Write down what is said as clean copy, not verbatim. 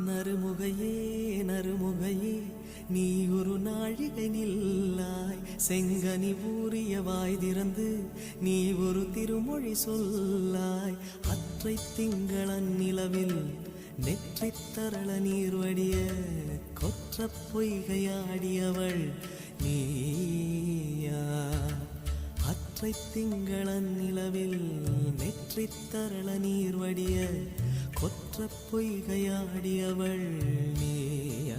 நறுமுகையே நறுமுகையே நீ ஒரு நாழிகை நில்லாய் செங்கனி ஊறிய வாய் திறந்து நீ ஒரு திருமொழி சொல்லாய் அற்றை திங்களன் நிலவில் நெற்றி தரள நீர் வடிய கொற்ற பொய்கையாடியவள் நீயா அற்றை திங்களன் நிலவில் நெற்றி தரள நீர் வடிய கொற்ற பொய்கையாடியவள் நீயா